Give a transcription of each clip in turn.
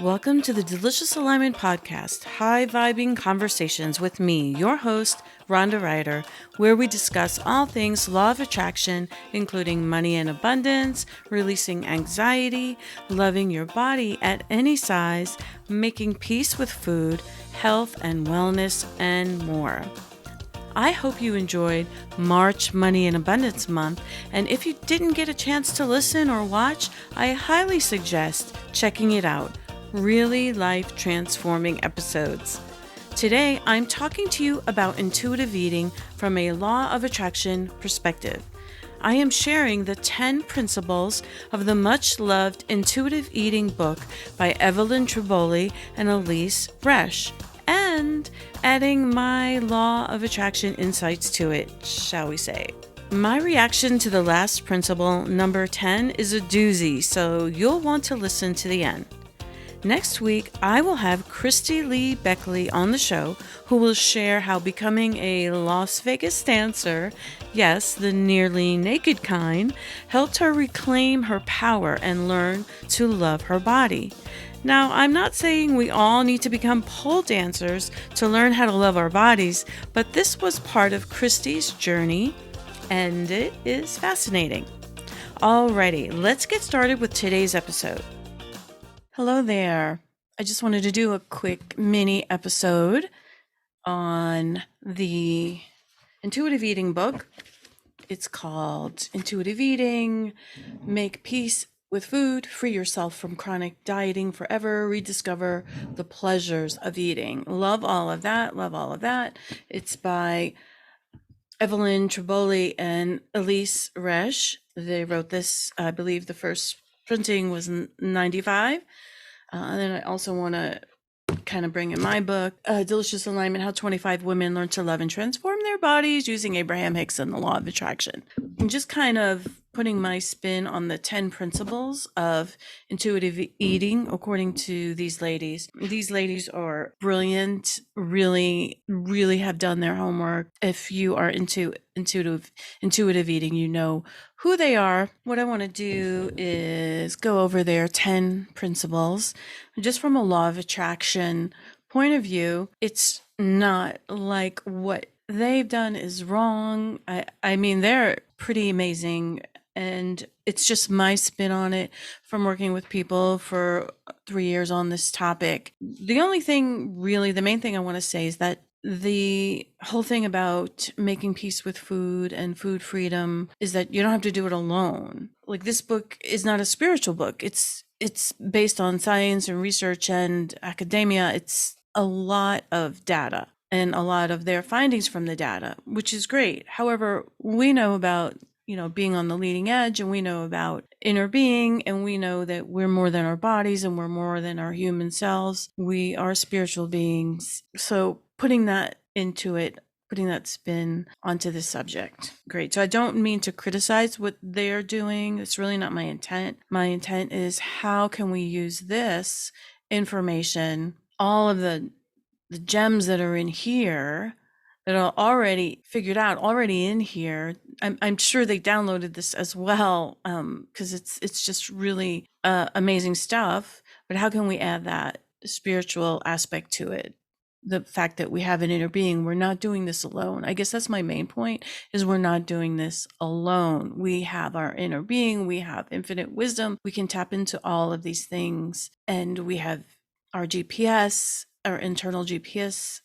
Welcome to the Delicious Alignment Podcast, high-vibing conversations with me, your host, Rhonda Ryder, where we discuss all things law of attraction, including money and abundance, releasing anxiety, loving your body at any size, making peace with food, health and wellness, and more. I hope you enjoyed March Money and Abundance Month, and if you didn't get a chance to listen or watch, I highly suggest checking it out. Really life-transforming episodes. Today, I'm talking to you about intuitive eating from a law of attraction perspective. I am sharing the 10 principles of the much-loved intuitive eating book by Evelyn Tribole and Elyse Resch, and adding my law of attraction insights to it, shall we say. My reaction to the last principle, number 10, is a doozy, so you'll want to listen to the end. Next week, I will have Christy Lee Beckley on the show, who will share how becoming a Las Vegas dancer, yes, the nearly naked kind, helped her reclaim her power and learn to love her body. Now, I'm not saying we all need to become pole dancers to learn how to love our bodies, but this was part of Christy's journey, and it is fascinating. Alrighty, let's get started with today's episode. Hello there. I just wanted to do a quick mini episode on the intuitive eating book. It's called Intuitive Eating, Make Peace with Food, Free Yourself from Chronic Dieting Forever, Rediscover the Pleasures of Eating. Love all of that. Love all of that. It's by Evelyn Tribole and Elyse Resch. They wrote this, I believe the first printing was in 95. And then I also want to kind of bring in my book, Delicious Alignment, How 25 Women Learn to Love and Transform Their Bodies Using Abraham Hicks and the Law of Attraction. And just kind of putting my spin on the 10 principles of intuitive eating, according to these ladies. These ladies are brilliant, really, really have done their homework. If you are into intuitive eating, you know who they are. What I want to do is go over their 10 principles just from a law of attraction point of view. It's not like what they've done is wrong. I mean, they're pretty amazing. And it's just my spin on it from working with people for 3 years on this topic. The only thing, really, the main thing I want to say is that the whole thing about making peace with food and food freedom is that you don't have to do it alone. Like, this book is not a spiritual book. It's based on science and research and academia. It's a lot of data and a lot of their findings from the data, which is great. However, we know about being on the leading edge, and we know about inner being, and we know that we're more than our bodies and we're more than our human selves. We are spiritual beings. So putting that into it, putting that spin onto this subject. Great. So I don't mean to criticize what they're doing. It's really not my intent. My intent is, how can we use this information, all of the gems that are in here, that are already figured out, already in here. I'm sure they downloaded this as well, because it's just really amazing stuff. But how can we add that spiritual aspect to it? The fact that we have an inner being, we're not doing this alone. I guess that's my main point, is we're not doing this alone. We have our inner being, we have infinite wisdom. We can tap into all of these things, and we have our GPS, our internal GPS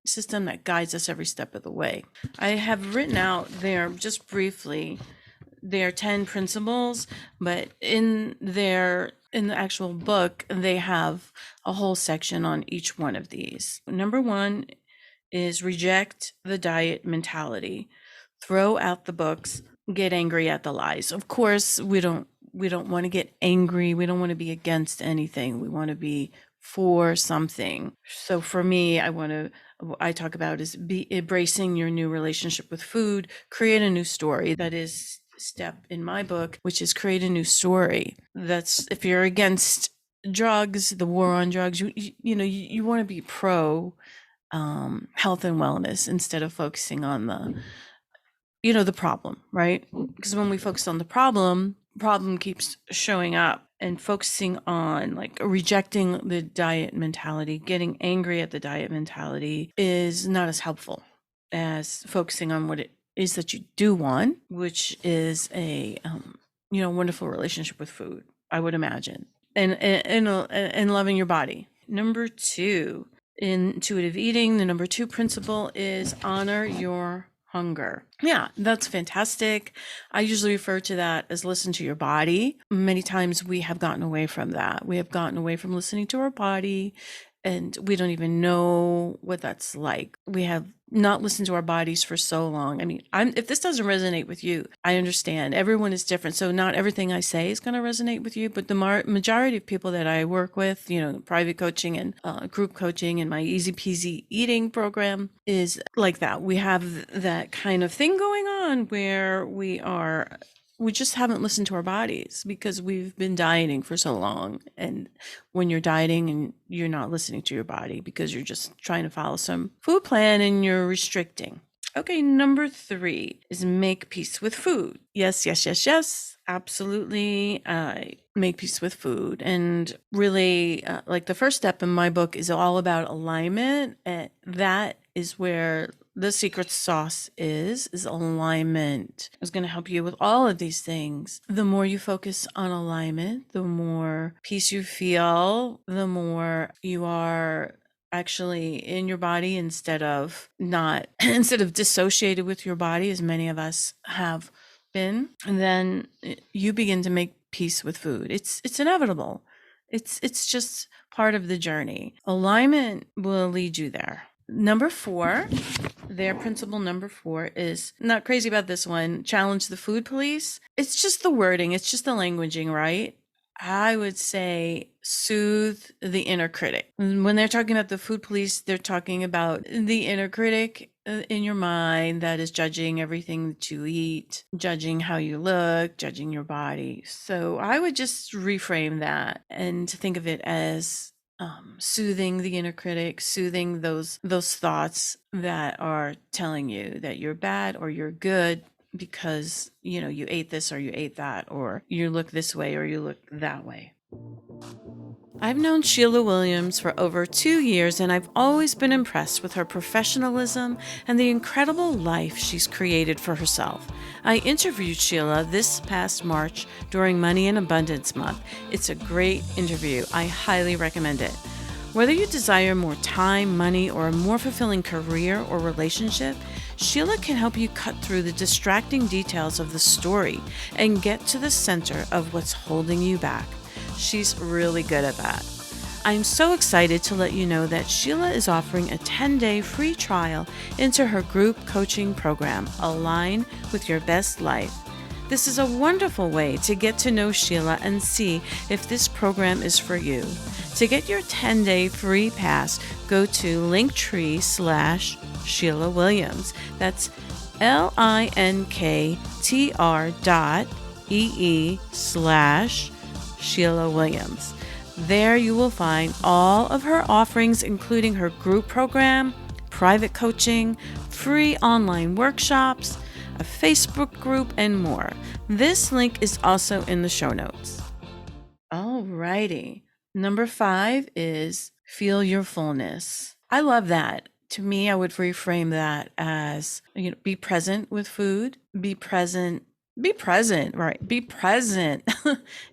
system that guides us every step of the way. I have written out there, just briefly, their 10 principles, but in the actual book, they have a whole section on each one of these. Number 1 is reject the diet mentality. Throw out the books, get angry at the lies. Of course, we don't want to get angry. We don't want to be against anything. We want to be for something. So for me, I talk about is embracing your new relationship with food, create a new story. That is step in my book, which is create a new story. That's, if you're against drugs, the war on drugs, you want to be pro health and wellness instead of focusing on the problem, right? Because when we focus on the problem keeps showing up and focusing on like rejecting the diet mentality, getting angry at the diet mentality is not as helpful as focusing on what it is that you do want, which is a wonderful relationship with food, I would imagine, and loving your body. Number 2, intuitive eating, the number 2 principle is honor your hunger. Yeah, that's fantastic. I usually refer to that as listen to your body. Many times we have gotten away from that. We have gotten away from listening to our body, and we don't even know what that's like. We have not listened to our bodies for so long. I mean, if this doesn't resonate with you, I understand. Everyone is different. So not everything I say is going to resonate with you, but the majority of people that I work with, private coaching and group coaching and my easy peasy eating program is like that. We have that kind of thing going on where we just haven't listened to our bodies because we've been dieting for so long. And when you're dieting and you're not listening to your body because you're just trying to follow some food plan and you're restricting. Okay, number 3 is make peace with food. Yes, absolutely. Make peace with food. And really, like the first step in my book is all about alignment. And that is where the secret sauce is alignment. It's going to help you with all of these things. The more you focus on alignment, the more peace you feel, the more you are actually in your body instead of dissociated with your body, as many of us have been. And then you begin to make peace with food. It's inevitable. It's just part of the journey. Alignment will lead you there. Number 4, their principle number 4 is, not crazy about this one, challenge the food police. It's just the wording. It's just the languaging, right? I would say soothe the inner critic. When they're talking about the food police, they're talking about the inner critic in your mind that is judging everything that you eat, judging how you look, judging your body. So I would just reframe that and think of it as soothing the inner critic, soothing those thoughts that are telling you that you're bad or you're good because you ate this or you ate that, or you look this way or you look that way. I've known Sheila Williams for over 2 years, and I've always been impressed with her professionalism and the incredible life she's created for herself. I interviewed Sheila this past March during Money and Abundance Month. It's a great interview. I highly recommend it. Whether you desire more time, money, or a more fulfilling career or relationship, Sheila can help you cut through the distracting details of the story and get to the center of what's holding you back. She's really good at that. I'm so excited to let you know that Sheila is offering a 10-day free trial into her group coaching program, Align with Your Best Life. This is a wonderful way to get to know Sheila and see if this program is for you. To get your 10-day free pass, go to Linktr.ee/SheilaWilliams. That's Linktr.ee/Sheila Williams. There you will find all of her offerings, including her group program, private coaching, free online workshops, a Facebook group, and more. This link is also in the show notes. Alrighty. Number 5 is feel your fullness. I love that. To me, I would reframe that as, be present with food, be present, right? Be present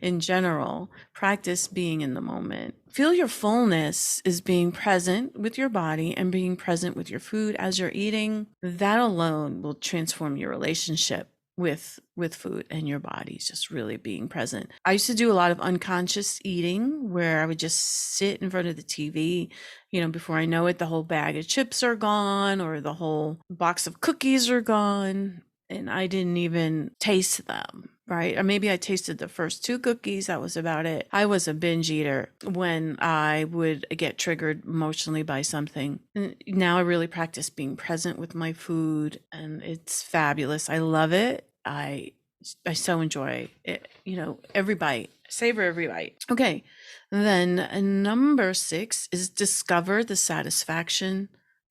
in general. Practice being in the moment. Feel your fullness is being present with your body and being present with your food as you're eating. That alone will transform your relationship with food and your body, just really being present. I used to do a lot of unconscious eating where I would just sit in front of the TV, before I know it, the whole bag of chips are gone or the whole box of cookies are gone, and I didn't even taste them, right? Or maybe I tasted the first 2 cookies. That was about it. I was a binge eater when I would get triggered emotionally by something. Now I really practice being present with my food, and it's fabulous. I love it. I so enjoy it, every bite, savor every bite. Okay. Then number 6 is discover the satisfaction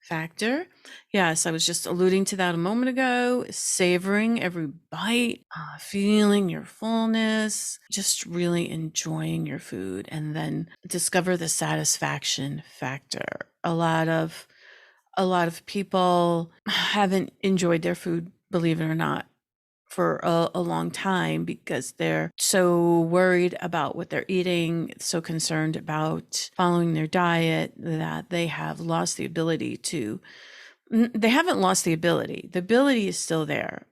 factor. Yes, I was just alluding to that a moment ago. Savoring every bite, feeling your fullness, just really enjoying your food, and then discover the satisfaction factor. A lot of people haven't enjoyed their food, believe it or not, for a long time because they're so worried about what they're eating, so concerned about following their diet that they have lost the ability to. They haven't lost the ability. The ability is still there.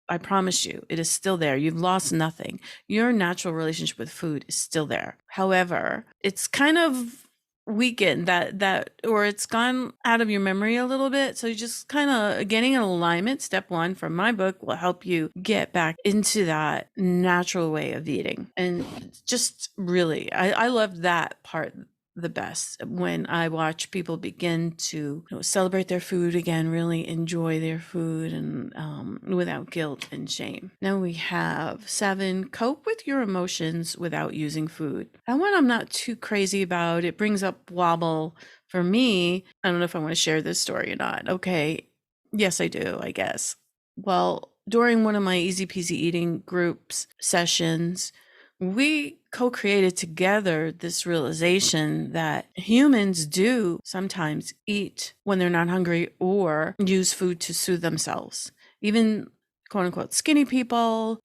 I promise you, it is still there. You've lost nothing. Your natural relationship with food is still there. However, it's kind of weakened or it's gone out of your memory a little bit. So you just kind of getting in alignment. Step one from my book will help you get back into that natural way of eating. And just really, I love that part the best when I watch people begin to celebrate their food again, really enjoy their food, and without guilt and shame. Now we have 7, cope with your emotions without using food. That one I'm not too crazy about. It brings up wobble for me. I don't know if I want to share this story or not. Okay. Yes, I do, I guess. Well, during one of my Easy Peasy Eating groups sessions, we co-created together this realization that humans do sometimes eat when they're not hungry or use food to soothe themselves. Even quote unquote skinny people,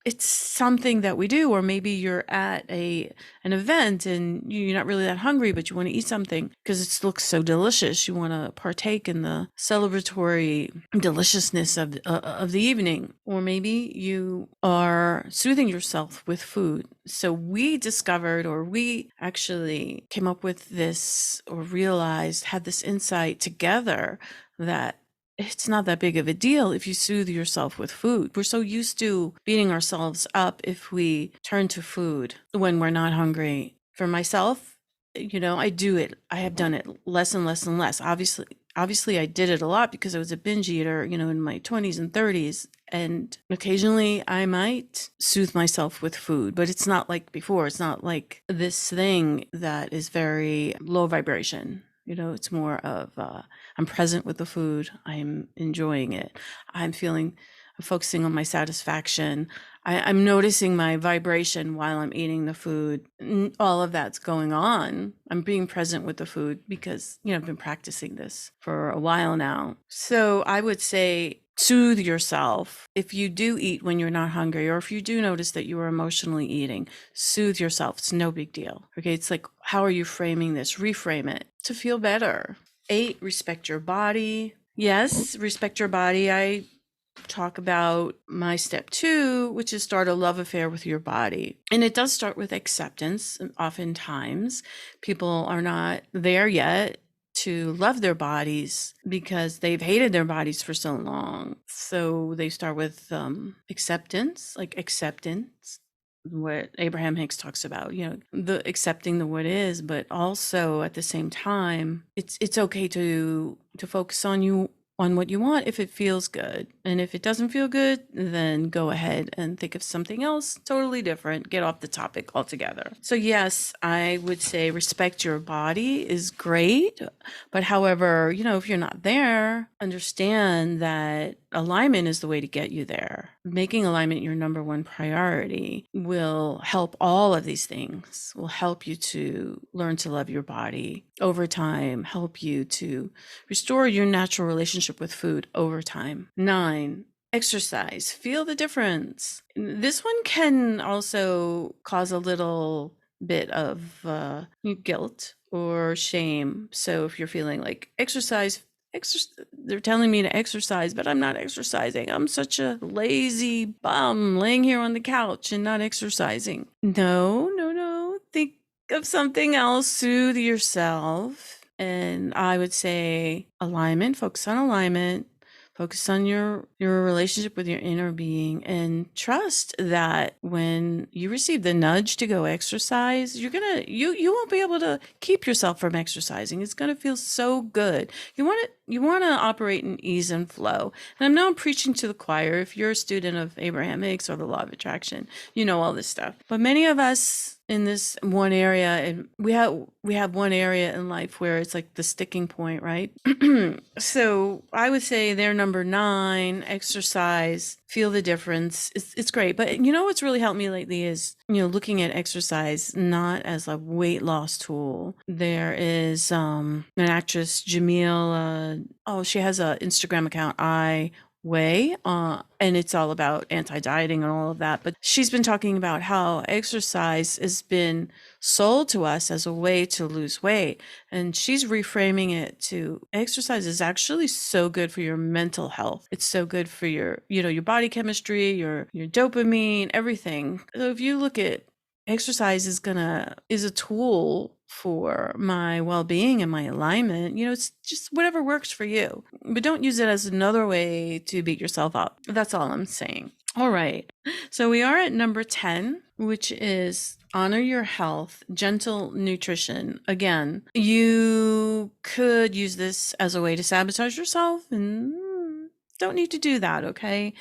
it's something that we do. Or maybe you're at an event and you're not really that hungry, but you want to eat something because it looks so delicious. You want to partake in the celebratory deliciousness of the evening. Or maybe you are soothing yourself with food. So we discovered, or we actually came up with this, or realized, had this insight together, that it's not that big of a deal if you soothe yourself with food. We're so used to beating ourselves up if we turn to food when we're not hungry. For myself, I do it. I have done it less and less and less. Obviously I did it a lot because I was a binge eater, in my 20s and 30s. And occasionally I might soothe myself with food, but it's not like before. It's not like this thing that is very low vibration. It's more of I'm present with the food. I'm enjoying it. I'm focusing on my satisfaction. I'm noticing my vibration while I'm eating the food. All of that's going on. I'm being present with the food because, I've been practicing this for a while now. So I would say soothe yourself. If you do eat when you're not hungry, or if you do notice that you are emotionally eating, soothe yourself. It's no big deal. Okay. It's like, how are you framing this? Reframe it to feel better. 8, respect your body. Yes, respect your body. I talk about my step 2, which is start a love affair with your body. And it does start with acceptance. And oftentimes people are not there yet to love their bodies because they've hated their bodies for so long. So they start with acceptance, what Abraham Hicks talks about, the accepting the what is, but also at the same time, it's okay to focus on what you want if it feels good. And if it doesn't feel good, then go ahead and think of something else totally different. Get off the topic altogether. So yes, I would say respect your body is great. But however, if you're not there, understand that alignment is the way to get you there. Making alignment your number one priority will help all of these things, will help you to learn to love your body over time, help you to restore your natural relationship with food over time. 9, exercise. Feel the difference. This one can also cause a little bit of guilt or shame. So if you're feeling like they're telling me to exercise, but I'm not exercising. I'm such a lazy bum laying here on the couch and not exercising. No. Think of something else. Soothe yourself. And I would say alignment, focus on alignment, focus on your relationship with your inner being, and trust that when you receive the nudge to go exercise, you won't be able to keep yourself from exercising. It's going to feel so good. You want it you want to operate in ease and flow. And I know I'm preaching to the choir. If you're a student of Abraham Hicks or the law of attraction, you know all this stuff. But many of us in this one area, and we have one area in life where it's like the sticking point, right? So I would say they're number 9, exercise, feel the difference. It's great. But you know what's really helped me lately is, looking at exercise not as a weight loss tool. There is an actress, Jamil, she has an Instagram account, and it's all about anti-dieting and all of that. But she's been talking about how exercise has been sold to us as a way to lose weight. And she's reframing it to exercise is actually so good for your mental health. It's so good for your body chemistry, your dopamine, everything. So if you look at exercise is a tool for my well-being and my alignment, it's just whatever works for you, but don't use it as another way to beat yourself up. That's all I'm saying. All right. So we are at number 10, which is honor your health, gentle nutrition. Again, you could use this as a way to sabotage yourself, and don't need to do that. Okay.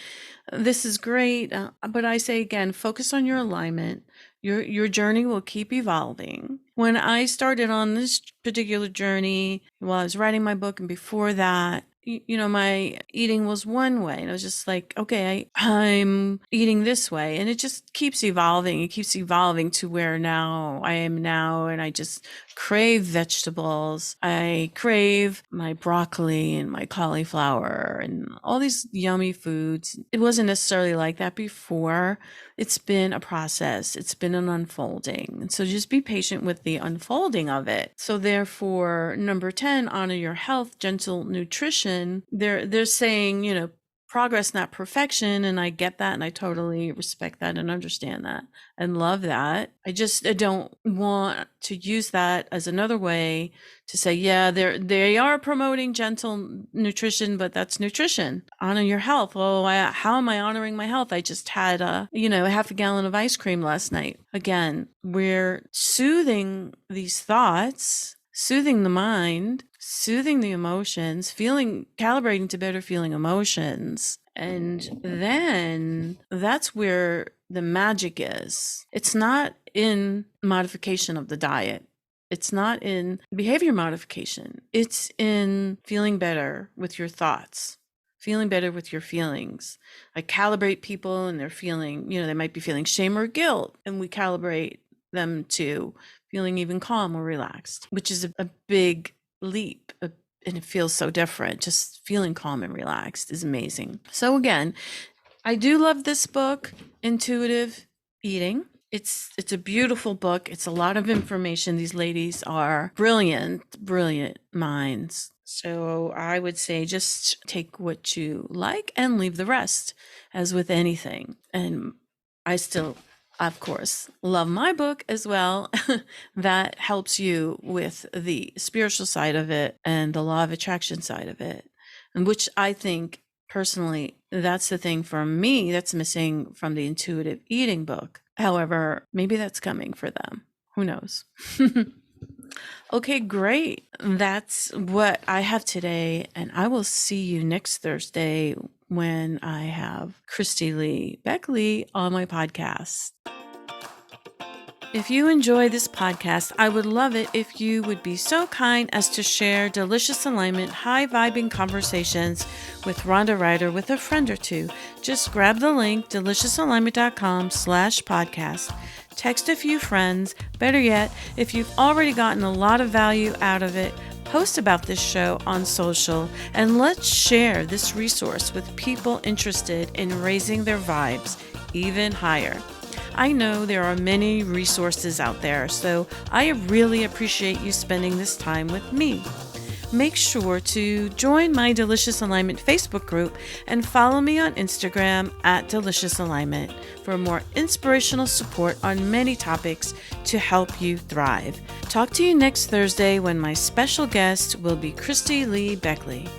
This is great. But I say again, focus on your alignment. Your journey will keep evolving. When I started on this particular journey, while I was writing my book and before that, my eating was one way. And I was just like, okay, I'm eating this way. And it just keeps evolving. It keeps evolving to where I am now. And I just crave vegetables. I crave my broccoli and my cauliflower and all these yummy foods. It wasn't necessarily like that before. It's been a process. It's been an unfolding. And so just be patient with the unfolding of it. So therefore, number 10, honor your health, gentle nutrition. They're saying, progress, not perfection. And I get that. And I totally respect that and understand that and love that. I don't want to use that as another way to say, yeah, they are promoting gentle nutrition, but that's nutrition. Honor your health. Oh, how am I honoring my health? I just had half a gallon of ice cream last night. Again, we're soothing these thoughts, soothing the mind, soothing the emotions, calibrating to better feeling emotions. And then that's where the magic is. It's not in modification of the diet. It's not in behavior modification. It's in feeling better with your thoughts, feeling better with your feelings. I calibrate people and they're feeling, they might be feeling shame or guilt, and we calibrate them to feeling even calm or relaxed, which is a big leap. And it feels so different. Just feeling calm and relaxed is amazing. So again, I do love this book, Intuitive Eating. It's a beautiful book. It's a lot of information. These ladies are brilliant minds. So I would say just take what you like and leave the rest, as with anything. And I still, of course, love my book as well. That helps you with the spiritual side of it and the law of attraction side of it, and which I think personally, that's the thing for me that's missing from the Intuitive Eating book. However, maybe that's coming for them. Who knows? Okay, great. That's what I have today. And I will see you next Thursday when I have Christy Lee Beckley on my podcast. If you enjoy this podcast, I would love it if you would be so kind as to share Delicious Alignment, high-vibing conversations with Rhonda Ryder with a friend or two. Just grab the link, deliciousalignment.com/podcast. Text a few friends. Better yet, if you've already gotten a lot of value out of it, post about this show on social, and let's share this resource with people interested in raising their vibes even higher. I know there are many resources out there, so I really appreciate you spending this time with me. Make sure to join my Delicious Alignment Facebook group and follow me on Instagram at Delicious Alignment for more inspirational support on many topics to help you thrive. Talk to you next Thursday when my special guest will be Christy Lee Beckley.